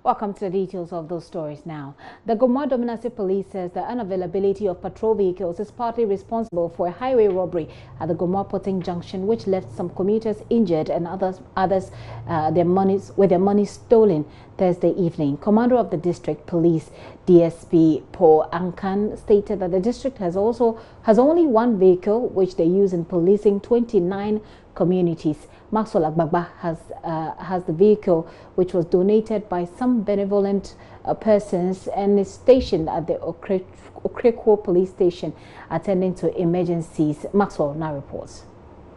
Welcome to the details of those stories now. The Gomoa Dominancy Police says the unavailability of patrol vehicles is partly responsible for a highway robbery at the Gomoa Potsin Junction, which left some commuters injured and others with their money stolen Thursday evening. Commander of the District Police, DSP Paul Ankan, stated that the district has only one vehicle which they use in policing 29 communities. Maxwell Agbagba has the vehicle which was donated by some benevolent persons and is stationed at the Okreko police station attending to emergencies. Maxwell now reports.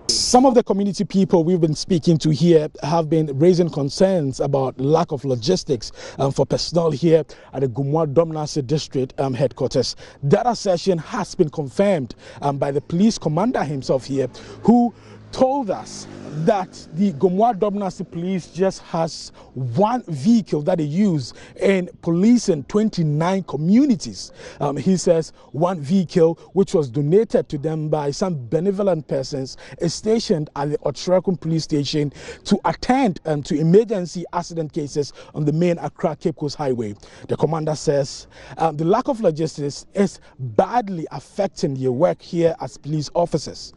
Some of the community people we've been speaking to here have been raising concerns about lack of logistics for personnel here at the Gomoa Dominancy District headquarters. That assertion has been confirmed by the police commander himself here, who told us that the Gomoa Dominancy Police just has one vehicle that they use in policing 29 communities. He says one vehicle which was donated to them by some benevolent persons is stationed at the Okreko police station to attend to emergency accident cases on the main Accra Cape Coast highway. The commander says the lack of logistics is badly affecting their work here as police officers.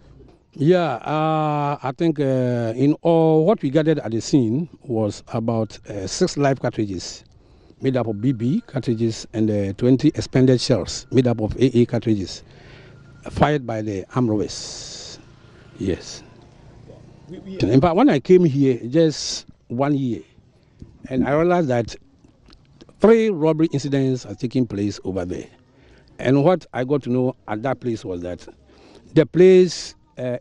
Yeah, I think in all what we gathered at the scene was about 6 live cartridges made up of BB cartridges and 20 expended shells made up of AA cartridges fired by the armed robbers. Yes. In fact, when I came here just 1 year, and I realized that 3 robbery incidents are taking place over there. And what I got to know at that place was that the place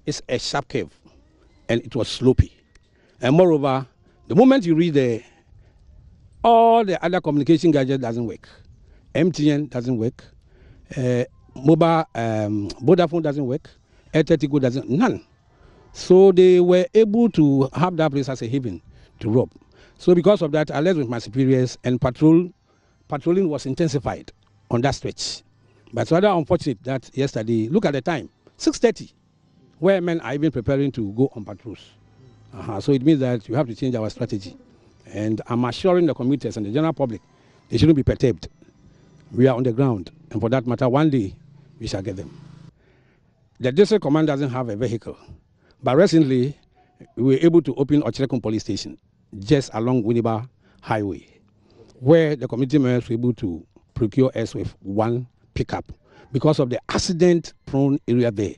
it's a sharp curve and it was slopey, and moreover, the moment you reach there, all the other communication gadget doesn't work. MTN doesn't work, mobile Vodafone doesn't work, Airtel doesn't, none. So they were able to have that place as a haven to rob. So because of that, I left with my superiors, and patrolling was intensified on that stretch. But it's rather unfortunate that yesterday, look at the time, 6:30. Where men are even preparing to go on patrols. So it means that you have to change our strategy. And I'm assuring the commuters and the general public, they shouldn't be perturbed. We are on the ground, and for that matter, one day we shall get them. The district command doesn't have a vehicle, but recently we were able to open Okreko police station just along Winneba Highway, where the community members were able to procure us with one pickup because of the accident-prone area there.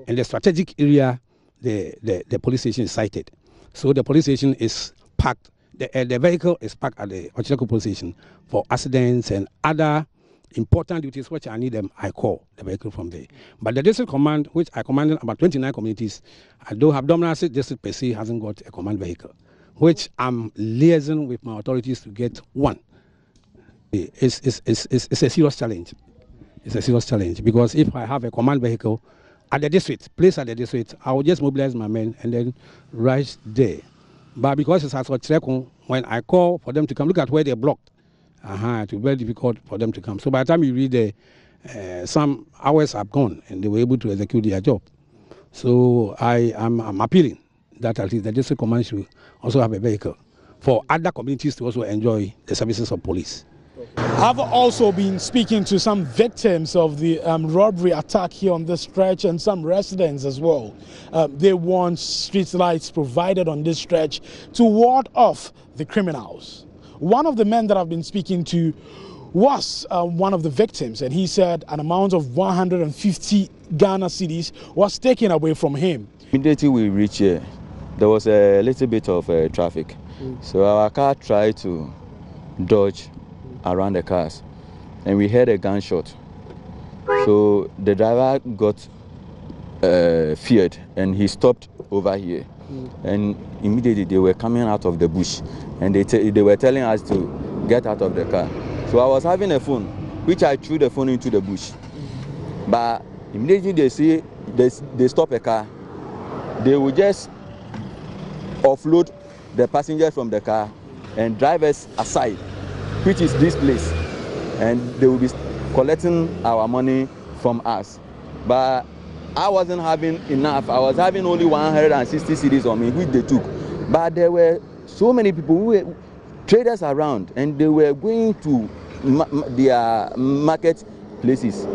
And the strategic area, the police station is sited. So the police station is parked, the vehicle is parked at the Okreko police station for accidents and other important duties which I need them, I call the vehicle from there. But the district command, which I commanded about 29 communities, I don't have Dominancy District per se hasn't got a command vehicle, which I'm liaising with my authorities to get one. It's a serious challenge. It's a serious challenge because if I have a command vehicle, at the district, place at the district, I will just mobilize my men and then rush there. But because it's at Okreko, when I call for them to come, look at where they're blocked. It will be very difficult for them to come. So by the time you read there, some hours have gone and they were able to execute their job. So I'm appealing that at least the district command should also have a vehicle for other communities to also enjoy the services of police. I've also been speaking to some victims of the robbery attack here on this stretch and some residents as well. They want street lights provided on this stretch to ward off the criminals. One of the men that I've been speaking to was one of the victims, and he said an amount of 150 Ghana cedis was taken away from him. Immediately we reached here, there was a little bit of traffic. So our car tried to dodge around the cars, and we heard a gunshot. So the driver got feared, and he stopped over here. And immediately they were coming out of the bush, and they were telling us to get out of the car. So I was having a phone, which I threw the phone into the bush. But immediately they stop a car, they will just offload the passengers from the car and drive us aside, which is this place, and they will be collecting our money from us. But I wasn't having enough. I was having only 160 cedis on me, which they took. But there were so many people traders around, and they were going to their market places.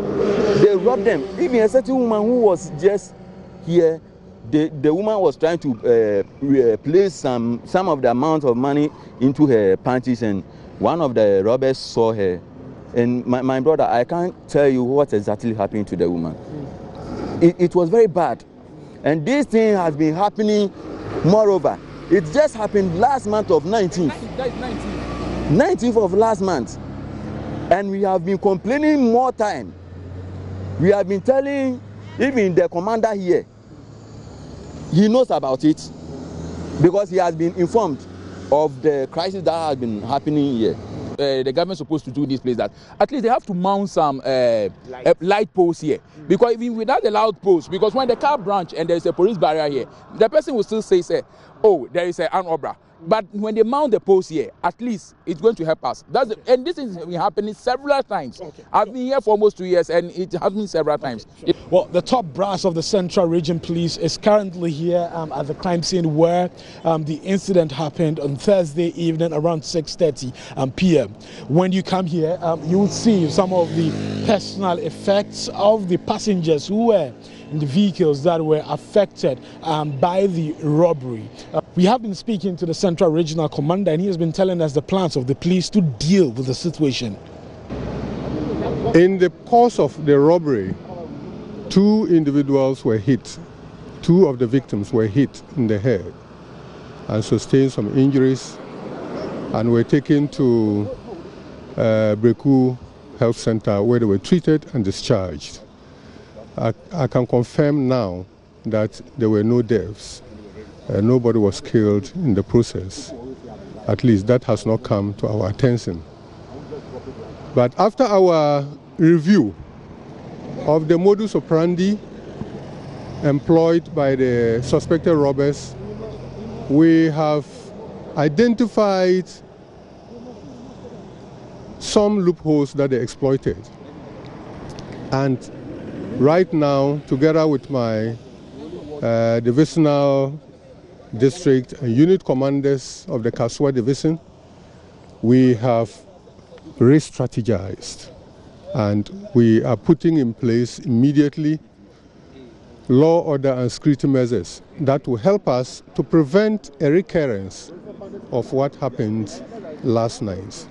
They robbed them. Even a certain woman who was just here, the woman was trying to place some of the amount of money into her panties, and one of the robbers saw her. And my brother, I can't tell you what exactly happened to the woman. It was very bad. And this thing has been happening. Moreover, it just happened last month of 19th. 19th of last month. And we have been complaining more time. We have been telling even the commander here, he knows about it because he has been informed of the crisis that has been happening here. The government is supposed to do this place that at least they have to mount some light posts here, because even without the loud posts, because when the car branch and there's a police barrier here, the person will still say, oh, there is an robber. But when they mount the post here, at least it's going to help us. And this has been happening several times. Okay. I've been here for almost 2 years, and it has been several times. Well, the top brass of the Central Region Police is currently here at the crime scene where the incident happened on Thursday evening around 6:30 p.m. When you come here, you will see some of the personal effects of the passengers who were in the vehicles that were affected by the robbery. We have been speaking to the Central Regional Commander, and he has been telling us the plans of the police to deal with the situation. In the course of the robbery, 2 individuals were hit. 2 of the victims were hit in the head and sustained some injuries, and were taken to Breku Health Center where they were treated and discharged. I can confirm now that there were no deaths. Nobody was killed in the process. At least that has not come to our attention. But after our review of the modus operandi employed by the suspected robbers, we have identified some loopholes that they exploited. And right now, together with my divisional district and unit commanders of the Kasua division, we have re-strategized, and we are putting in place immediately law, order and security measures that will help us to prevent a recurrence of what happened last night.